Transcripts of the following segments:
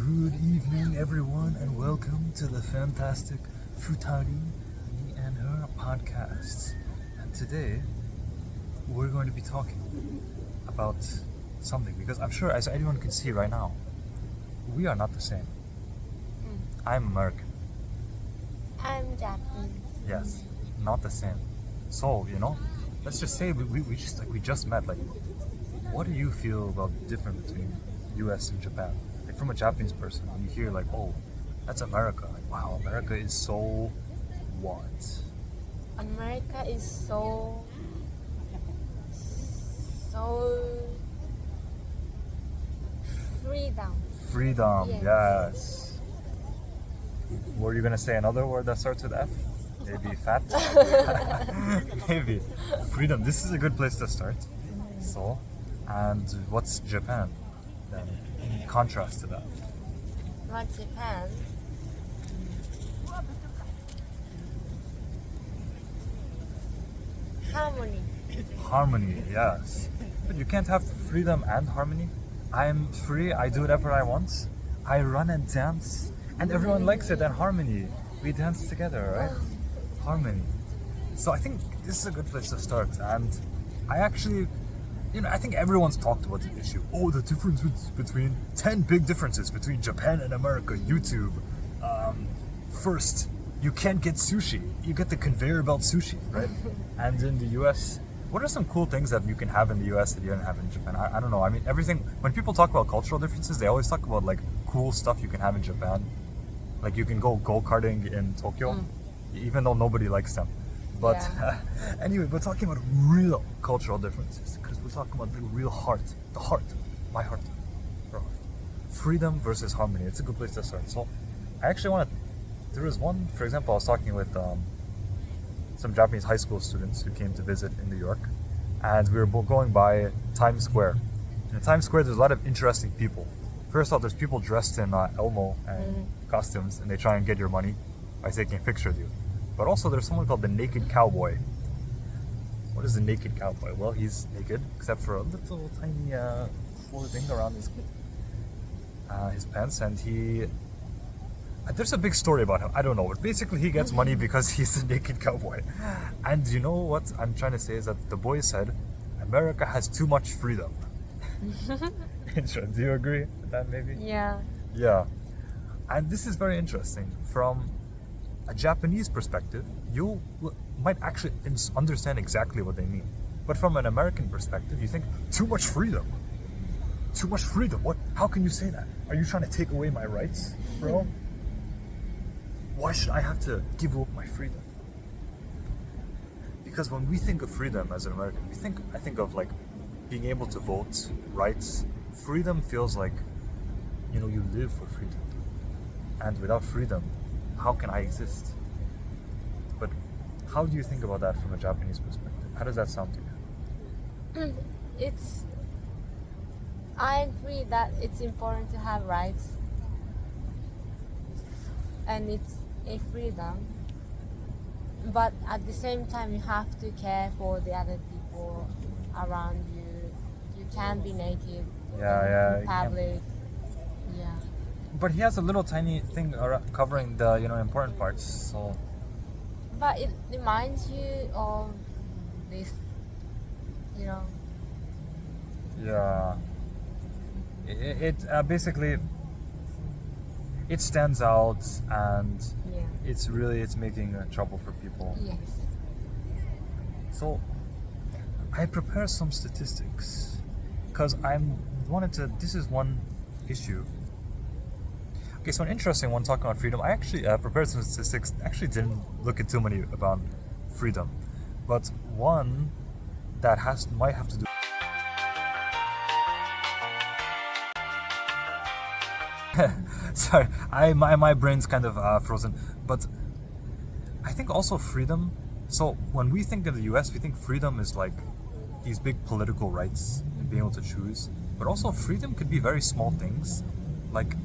Good evening, everyone, and welcome to the fantastic Futari, me and her podcast. And today, we're going to be talking about something, because I'm sure, as anyone can see right now, we are not the same. I'm American. I'm Japanese. Yes, not the same. So, let's just say we just met. Like, what do you feel about the difference between U.S. and Japan? Like, from a Japanese person, when you hear like, oh, that's America. Like, wow, America is so what? America is so freedom. Yes. Were you gonna say another word that starts with F? Maybe fat? Maybe. Freedom. This is a good place to start. So, and what's Japan then, in contrast to that? Not Japan. Harmony, yes. But you can't have freedom and harmony. I'm free, I do whatever I want. I run and dance, and everyone likes it, and harmony. We dance together, right? Harmony. So I think this is a good place to start. And I actually, I think everyone's talked about the issue. Oh, the difference between 10 big differences between Japan and America. YouTube. First, you can't get sushi. You get the conveyor belt sushi, right? And in the US, what are some cool things that you can have in the US that you don't have in Japan? I don't know. I mean, everything, when people talk about cultural differences, they always talk about like cool stuff you can have in Japan. Like you can go go-karting in Tokyo, even though nobody likes them. But anyway, we're talking about real cultural differences, because we're talking about the real heart, my heart, her heart. Freedom versus harmony. It's a good place to start. So I actually there was one, for example, I was talking with some Japanese high school students who came to visit in New York, and we were going by Times Square. And in Times Square, there's a lot of interesting people. First off, there's people dressed in Elmo and costumes, and they try and get your money by taking a picture of you. But also, there's someone called the Naked Cowboy. What is the Naked Cowboy? Well, he's naked, except for a little tiny thing around his pants, and there's a big story about him. I don't know, but basically he gets money because he's a naked cowboy. And you know what I'm trying to say is that the boy said, America has too much freedom. Do you agree with that, maybe? Yeah. Yeah. And this is very interesting. From a Japanese perspective, you might actually understand exactly what they mean. But from an American perspective, you think, too much freedom. Too much freedom? What? How can you say that? Are you trying to take away my rights, bro? Why should I have to give up my freedom? Because when we think of freedom as an American, I think of like being able to vote, rights. Freedom feels like, you live for freedom. And without freedom, how can I exist? But how do you think about that from a Japanese perspective? How does that sound to you? I agree that it's important to have rights. And it's a freedom, but at the same time you have to care for the other people around you. You can't be naked in public. Yeah. But he has a little tiny thing covering the important parts. So. But it reminds you of this, Yeah. It basically. It stands out, and it's making trouble for people. Yes. So I prepared some statistics because this is one issue. Okay, so an interesting one talking about freedom. I actually prepared some statistics. Actually didn't look at too many about freedom, but one that might have to do. Sorry, my brain's kind of frozen. But I think also freedom. So when we think of the U.S., we think freedom is like these big political rights and being able to choose. But also freedom could be very small things, like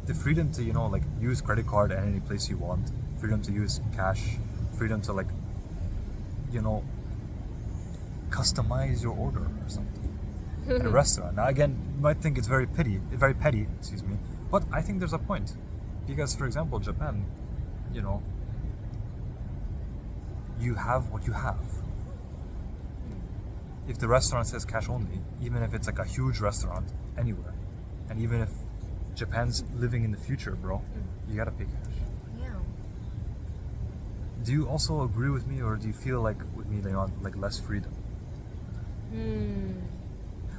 the freedom to use credit card at any place you want, freedom to use cash, freedom to customize your order or something at a restaurant. Now again, you might think it's very petty, But I think there's a point. Because, for example, Japan, you have what you have. If the restaurant says cash only, even if it's like a huge restaurant anywhere, and even if Japan's living in the future, bro, you gotta pay cash. Yeah. Do you also agree with me, or do you feel like with me they want like less freedom?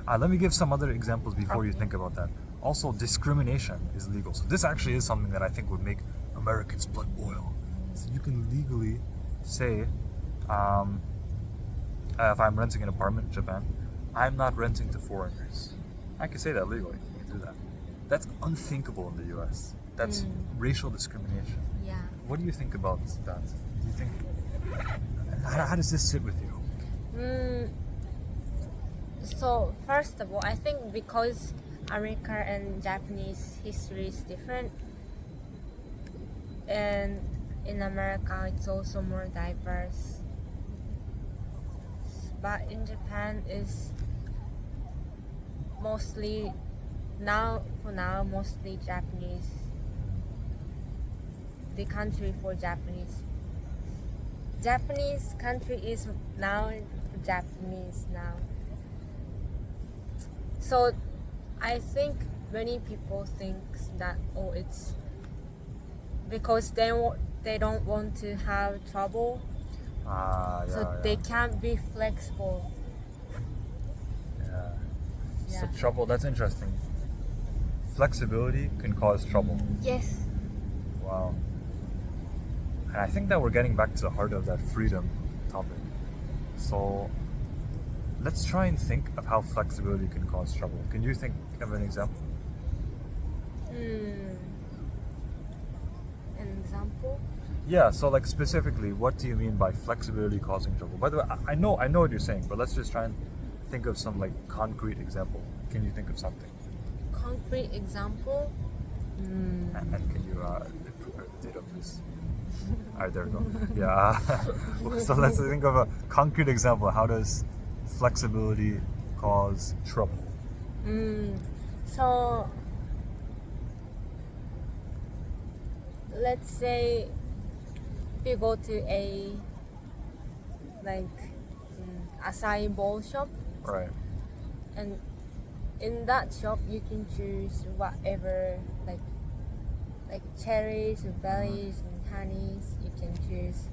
Let me give some other examples before you think about that. Also, discrimination is legal. So this actually is something that I think would make Americans' blood boil. So you can legally say, if I'm renting an apartment in Japan, I'm not renting to foreigners. I can say that legally. You can do that. That's unthinkable in the US. That's racial discrimination. Yeah. What do you think about that? Do you think how does this sit with you? So first of all, I think because American and Japanese history is different, and in America it's also more diverse. But in Japan is mostly mostly Japanese. The country for Japanese. Japanese country is now Japanese now. So I think many people think that it's because they don't want to have trouble. They can't be flexible. So trouble, that's interesting. Flexibility can cause trouble. Yes. Wow. And I think that we're getting back to the heart of that freedom topic. So let's try and think of how flexibility can cause trouble. Can you think of an example? An example? Yeah, so like specifically, what do you mean by flexibility causing trouble? By the way, I know what you're saying, but let's just try and think of some like concrete example. Can you think of something? Concrete example? And can you prepare the data, please? Alright, there we go. Yeah. So let's think of a concrete example. How does flexibility cause trouble? So let's say if you go to a acai bowl shop, Right. and in that shop you can choose whatever like cherries, berries, and honeys. You can choose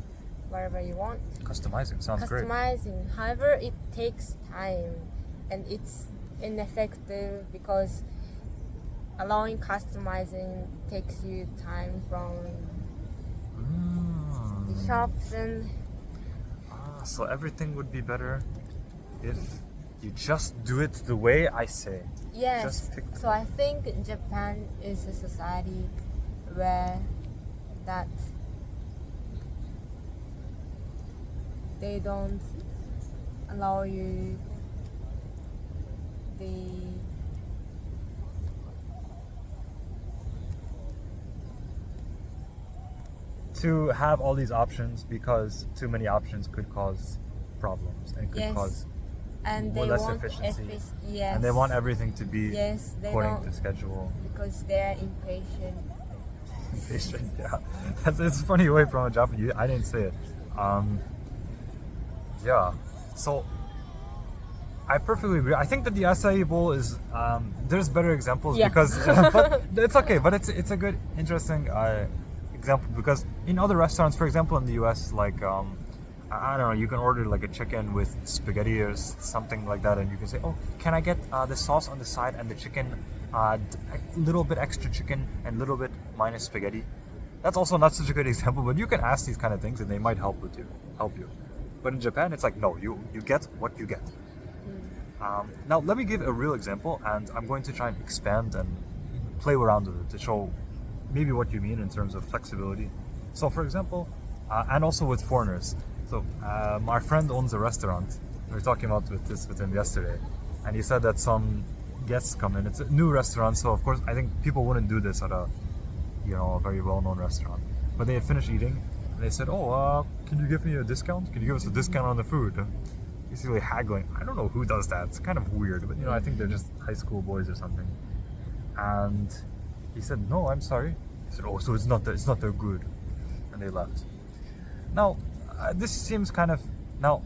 whatever you want. Customizing sounds great. Customizing. However, it takes time and it's ineffective because allowing customizing takes you time from the shops and so everything would be better if you just do it the way I say. yes. Just pick So I think Japan is a society where that they don't allow you to have all these options, because too many options could cause problems and could Yes. cause and more they less want efficiency. yes. And they want everything to be yes, they according don't to schedule. because they're impatient. Impatient, yeah. It's a funny way from a Japanese. I didn't say it. Yeah. So I perfectly agree. I think that the acai bowl is there's better examples Yeah. because but it's okay. But it's a good, interesting example because in other restaurants, for example, in the U.S., like I don't know, you can order like a chicken with spaghetti or something like that, and you can say, "Oh, can I get the sauce on the side and the chicken, a little bit extra chicken and a little bit minus spaghetti?" That's also not such a good example, but you can ask these kind of things, and they might help you. But in Japan, it's like, no, you get what you get. Now, let me give a real example, and I'm going to try and expand and play around with it to show maybe what you mean in terms of flexibility. So, for example, and also with foreigners. So, my friend owns a restaurant. We were talking about with him yesterday, and he said that some guests come in. It's a new restaurant, so of course, I think people wouldn't do this at a very well-known restaurant. But they had finished eating, and they said, "Oh, can you give me a discount? Can you give us a discount on the food?" Basically haggling. I don't know who does that. It's kind of weird, but I think they're just high school boys or something. And He said, no, I'm sorry. He said, oh, so it's not that good. And they left. Now, this seems kind of... Now,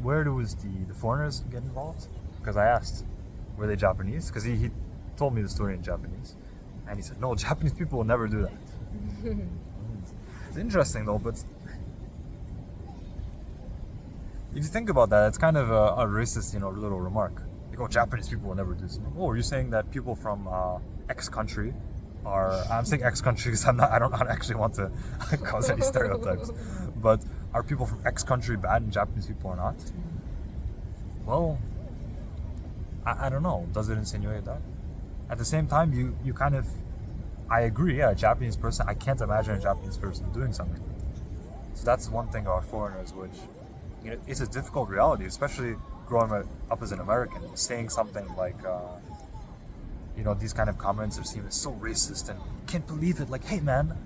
where was the foreigners get involved? Because I asked, were they Japanese? Because he told me the story in Japanese. And he said, no, Japanese people will never do that. It's interesting though, but if you think about that, it's kind of a racist, little remark. Like, oh, Japanese people will never do this. Oh, are you saying that people from X country are... I'm saying X country because I don't actually want to cause any stereotypes. But are people from X country bad and Japanese people are not? Well, I don't know. Does it insinuate that? At the same time, you kind of... I agree, yeah, a Japanese person, I can't imagine a Japanese person doing something. So that's one thing about foreigners, which, it's a difficult reality, especially growing up as an American, saying something like, these kind of comments are seen as so racist and can't believe it. Like, hey man,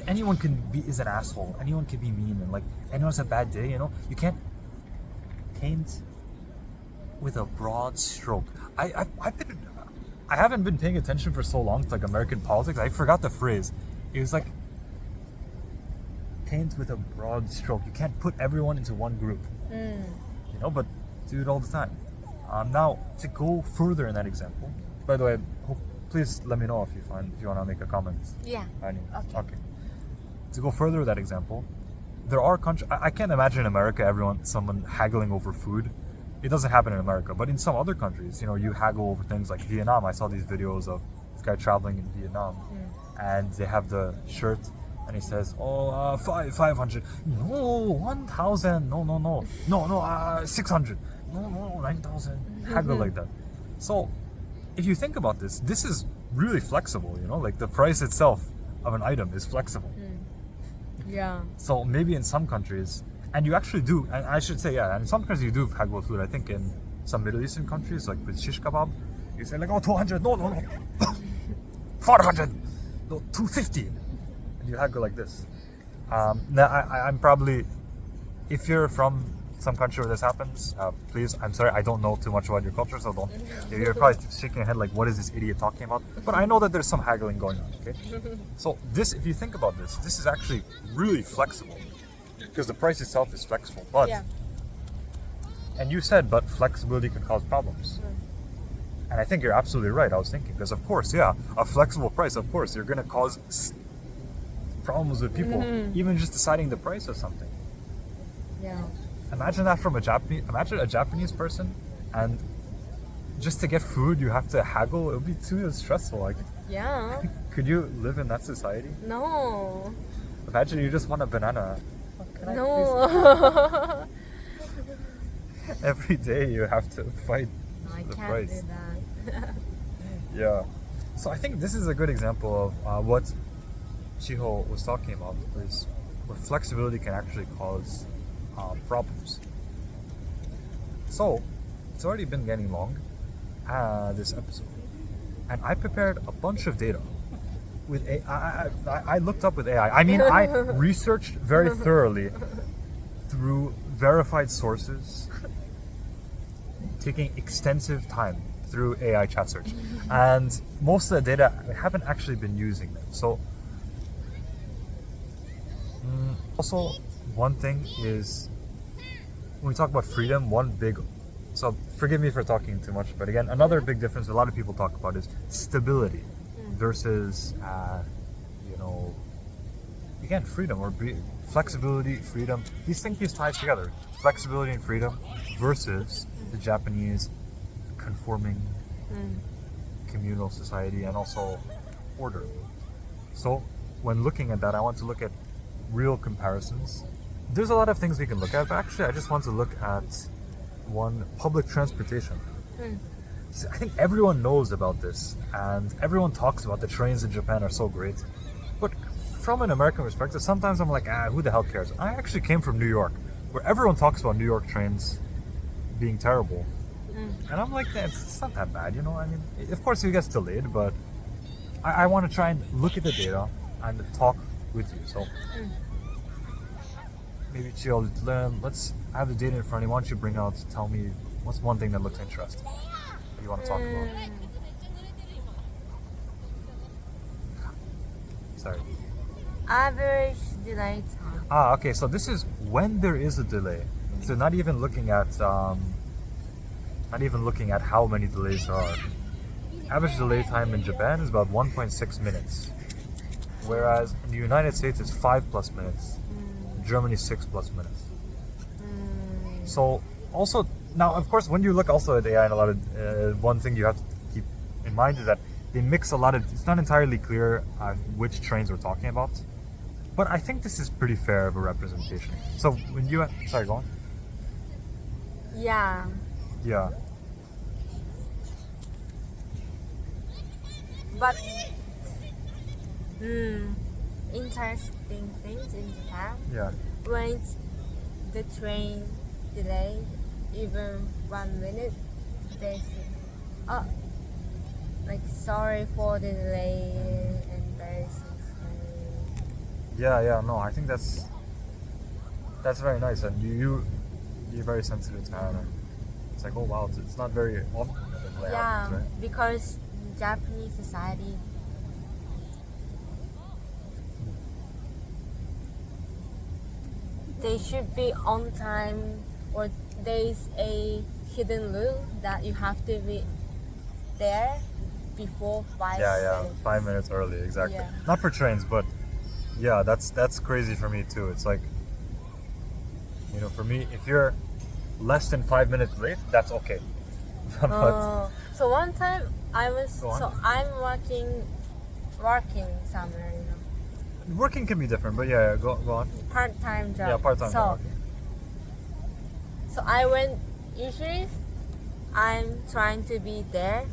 anyone is an asshole. Anyone can be mean and like anyone has a bad day. You can't paint with a broad stroke. I haven't been paying attention for so long to like American politics. I forgot the phrase. It was like paint with a broad stroke. You can't put everyone into one group. But do it all the time. Now to go further in that example. By the way, please let me know if you want to make a comment. Yeah. Okay. To go further with that example, there are countries. I can't imagine in America someone haggling over food. It doesn't happen in America, but in some other countries, you haggle over things like Vietnam. I saw these videos of this guy traveling in Vietnam, and they have the shirt, and he says, "Oh, 500, no, 1,000, no, 600, no, 9,000." Haggle like that. So, if you think about this is really flexible. Like the price itself of an item is flexible. Yeah. So maybe in some countries. And you actually do, and I should say, yeah, in some countries you do haggle food. I think in some Middle Eastern countries, like with shish kebab, you say like, oh, 200, no, 400, no, 250. And you haggle like this. Now, I'm probably, if you're from some country where this happens, please, I'm sorry, I don't know too much about your culture, so don't, you're probably shaking your head like, what is this idiot talking about? But I know that there's some haggling going on, okay? So this, if you think about this is actually really flexible. Because the price itself is flexible, but and you said, but flexibility can cause problems. And I think you're absolutely right. I was thinking because, of course, a flexible price, of course, you're going to cause problems with people, even just deciding the price of something. Yeah. Imagine that from a Japanese person, and just to get food, you have to haggle. It would be too stressful. Like, yeah. Could you live in that society? No. Imagine you just want a banana. No. Every day you have to fight the price. Do that. Yeah. So I think this is a good example of what Chiho was talking about, is where flexibility can actually cause problems. So it's already been getting long, this episode, and I prepared a bunch of data. With AI, I looked up with AI. I mean, I researched very thoroughly through verified sources, taking extensive time through AI chat search. And most of the data, I haven't actually been using them. So, also, one thing is, when we talk about freedom, so forgive me for talking too much, but again, another big difference a lot of people talk about is stability. Versus, again, freedom or flexibility, freedom. These things tie together. Flexibility and freedom versus the Japanese conforming communal society and also order. So when looking at that, I want to look at real comparisons. There's a lot of things we can look at, but actually I just want to look at one: public transportation. I think everyone knows about this, and everyone talks about the trains in Japan are so great. But from an American perspective, sometimes I'm like, who the hell cares? I actually came from New York, where everyone talks about New York trains being terrible. And I'm like, it's not that bad, I mean, of course it gets delayed, but I want to try and look at the data and talk with you. So maybe chill, let's have the data in front of you. Why don't you tell me what's one thing that looks interesting you want to talk about? Sorry. Average delay time. Okay. So this is when there is a delay. So not even looking at how many delays there are. Average delay time in Japan is about 1.6 minutes, whereas in the United States it's 5+ minutes. Germany 6+ minutes. So also now, of course, when you look also at AI and a lot of one thing you have to keep in mind is that they mix a lot of. It's not entirely clear which trains we're talking about, but I think this is pretty fair of a representation. So when you sorry, go on. Yeah. Yeah. But interesting things in Japan. Yeah. When the train delayed even 1 minute, they say, "Oh, like sorry for the delay and very sorry." Yeah. No, I think that's very nice, and you're very sensitive to that. It's like, oh wow, it's not very often that it happens, right? Because Japanese society, they should be on time, or there's a hidden rule that you have to be there before 5 minutes. 5 minutes early, exactly. Yeah. Not for trains, but yeah, that's crazy for me too. It's like, for me, if you're less than 5 minutes late, that's okay. So one time I'm working somewhere, Working can be different, but yeah, go on. part-time job. Yeah, part-time job. So I went. Usually, I'm trying to be there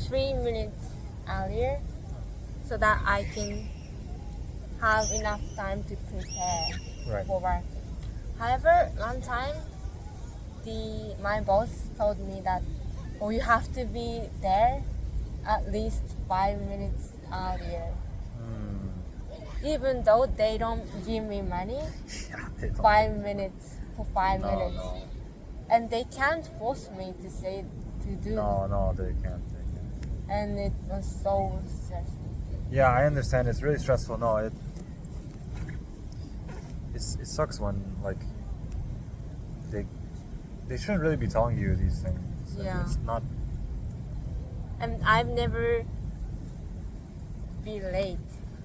3 minutes earlier, so that I can have enough time to prepare for work. However, one time, my boss told me that, you have to be there at least 5 minutes earlier. Even though they don't give me money, 5 minutes for 5 minutes. No. And they can't force me to do. No, they can't. And it was so stressful. Yeah, I understand. It's really stressful. No, it sucks when like they shouldn't really be telling you these things. Yeah. It's not. And I've never been late.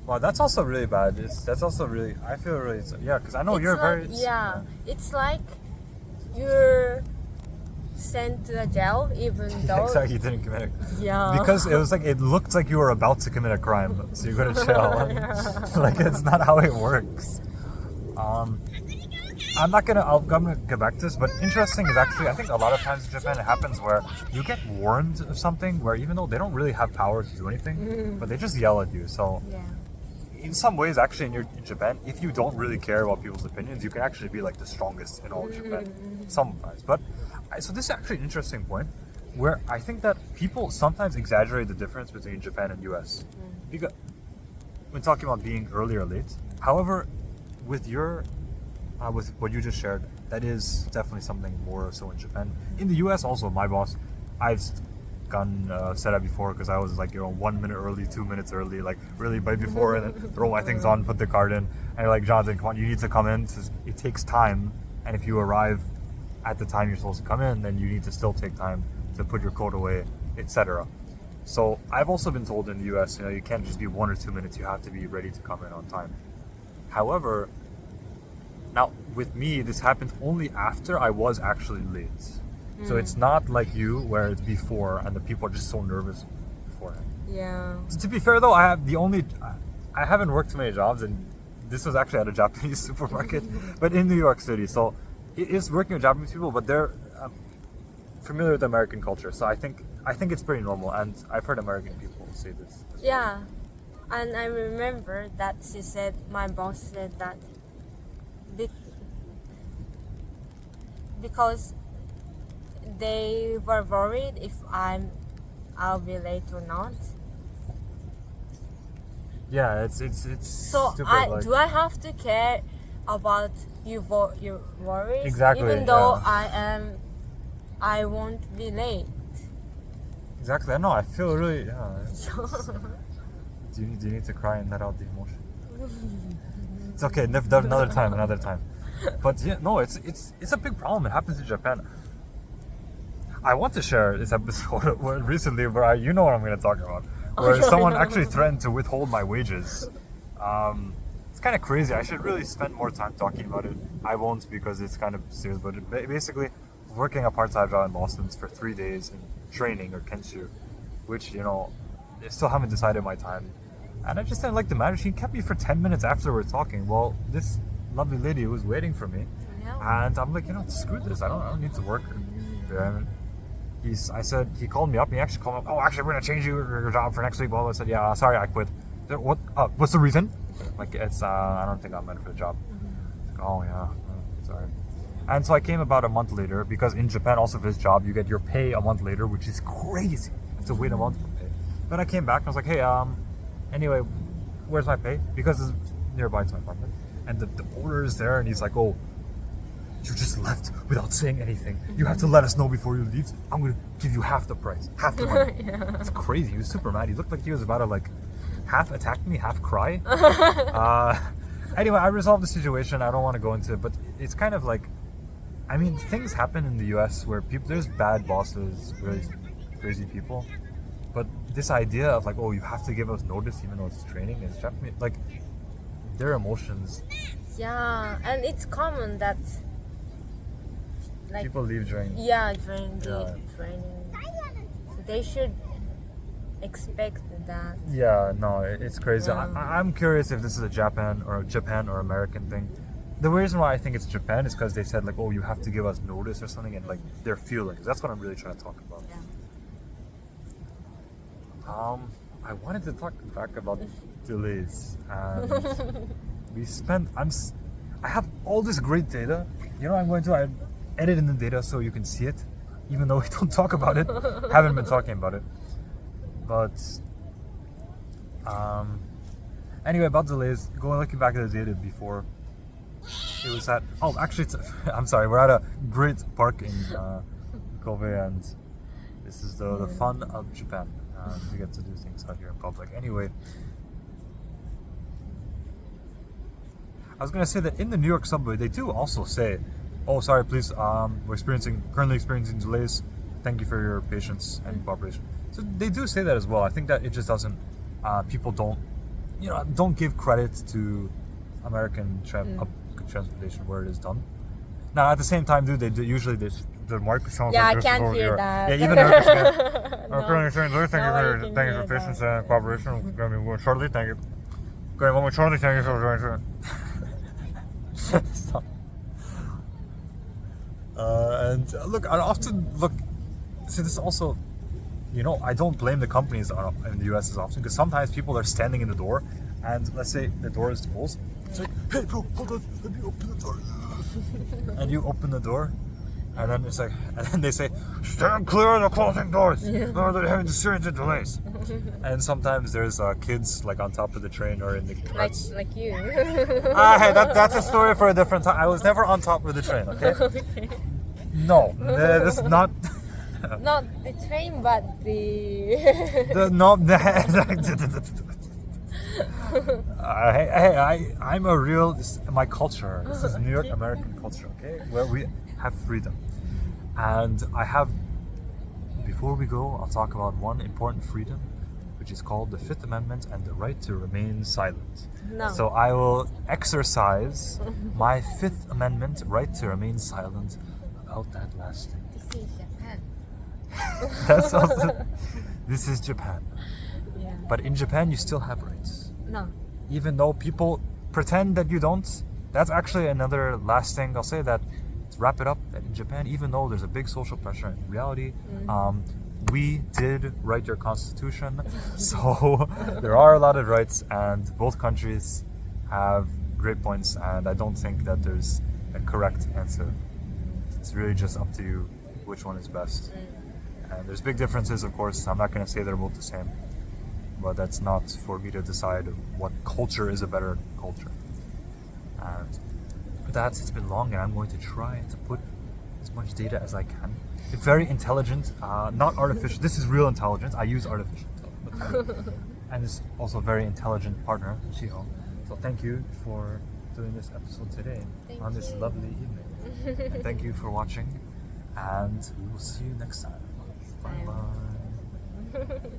Well, that's also really bad. That's also really. I feel really. Yeah, because I know It's you're like, very. Yeah, it's like you're sent to the jail even though. Exactly, you didn't commit it. Yeah. Because it was like it looked like you were about to commit a crime, so you go to jail. Like it's not how it works. I'm gonna get back to this, but interesting is actually I think a lot of times in Japan it happens where you get warned of something where even though they don't really have power to do anything, but they just yell at you. So in some ways, actually, in Japan, if you don't really care about people's opinions, you can actually be like the strongest in all of Japan. Sometimes, but so this is actually an interesting point where I think that people sometimes exaggerate the difference between Japan and US. Because when talking about being early or late, however, with what you just shared, that is definitely something more so in Japan. In the US also, my boss, I've said that before because I was like 1 minute early, 2 minutes early, like really by before, and then throw my things on, put the card in, and you're like, Jonathan, come on, you need to come in. It takes time, and if you arrive at the time you're supposed to come in, then you need to still take time to put your coat away, etc. So I've also been told in the US, you can't just be 1 or 2 minutes, you have to be ready to come in on time. However, now with me, this happened only after I was actually late. So it's not like you where it's before and the people are just so nervous beforehand. Yeah. To be fair though, I haven't worked too many jobs, and this was actually at a Japanese supermarket, but in New York City. So it is working with Japanese people, but they're familiar with American culture. So I think it's pretty normal, and I've heard American people say this. Yeah, and I remember that my boss said that because they were worried if I'll be late or not. Yeah, it's So stupid, do I have to care about your worries? Exactly, Even though I won't be late. Exactly. I know. I feel really. Do you need to cry and let out the emotion? It's okay. Another time. But yeah, no, it's a big problem. It happens in Japan. I want to share this episode recently where you know what I'm going to talk about. Where someone actually threatened to withhold my wages. It's kind of crazy. I should really spend more time talking about it. I won't because it's kind of serious. But basically, working a part-time job in Boston for 3 days in training or kenshu, which, you know, I still haven't decided my time. And I just didn't like the manager. He kept me for 10 minutes after we were talking. Well, this lovely lady was waiting for me. And I'm like, you know, screw this. I don't need to work there. He called me up and he actually called me up. Oh, actually, we're going to change your job for next week. Well, I said, yeah, sorry, I quit. What's the reason? Like, it's, I don't think I'm meant for the job. Like, oh, yeah, sorry. And so I came about a month later because in Japan, also for this job, you get your pay a month later, which is crazy. You have to wait a month for pay. But I came back and I was like, hey, anyway, where's my pay? Because it's nearby to my apartment. And the owner is there and he's like, oh, you just left without saying anything. You have to let us know before you leave. I'm going to give you half the price, half the money. Yeah. It's crazy. He was super mad. He looked like he was about to like half attack me, half cry. Anyway, I resolved the situation. I don't want to go into it, but it's kind of like, I mean, things happen in the US where there's bad bosses, really crazy people. But this idea of like, oh, you have to give us notice even though it's training is Japanese, like, their emotions. Yeah, and it's common that like people leave during during the training. So they should expect that. Yeah, no, it's crazy. Yeah. I'm curious if this is a Japan or American thing. The reason why I think it's Japan is because they said like, oh, you have to give us notice or something, and like their feelings. That's what I'm really trying to talk about. Yeah. I wanted to talk back about delays, and I have all this great data. You know, I edit in the data so you can see it, even though we don't talk about it. Haven't been talking about it. But anyway, about delays, looking back at the data before, it was at, I'm sorry, we're at a great park in Kobe, and this is the fun of Japan. We get to do things out here in public. Anyway, I was going to say that in the New York subway, they do also say, oh, sorry, please, we're currently experiencing delays. Thank you for your patience and cooperation. So they do say that as well. I think that it just doesn't, people don't give credit to American transportation where it is done. Now, at the same time, usually the mark sounds Yeah, like I can't hear that. Yeah, even Americans can. No. Currently saying, thank you for hear patience and cooperation. We're going to be going shortly. Thank you. Going one more shortly. Thank you for joining. Stop. And look, I often look. See, this also, you know, I don't blame the companies in the US as often because sometimes people are standing in the door, and let's say the door is closed. It's like, hey bro, hold on, let me open the door. And you open the door, and then it's like, and then they say, stand clear of the closing doors, or they're having serious delays. And sometimes there's kids like on top of the train or in the carts. Like you. Hey, that's a story for a different time. I was never on top of the train, okay? Okay. No, this is not. Not the train, but the. I'm a real. My culture. This is New York American culture, okay? Where we have freedom, and I have. Before we go, I'll talk about one important freedom, which is called the Fifth Amendment and the right to remain silent. No. So I will exercise my Fifth Amendment right to remain silent about that last thing. This is Japan. That's also. This is Japan. Yeah. But in Japan, you still have rights. No. Even though people pretend that you don't. That's actually another last thing I'll say, that to wrap it up, that in Japan, even though there's a big social pressure in reality, we did write your constitution. So there are a lot of rights, and both countries have great points, and I don't think that there's a correct answer. It's really just up to you which one is best. And there's big differences, of course. I'm not going to say they're both the same, but that's not for me to decide what culture is a better culture. And with that, it's been long, and I'm going to try to put as much data as I can. It's very intelligent, not artificial. This is real intelligence. I use artificial intelligence. and is also a very intelligent partner, Shiho. So thank you for doing this episode today on this lovely evening. And thank you for watching, and we will see you next time. Bye bye.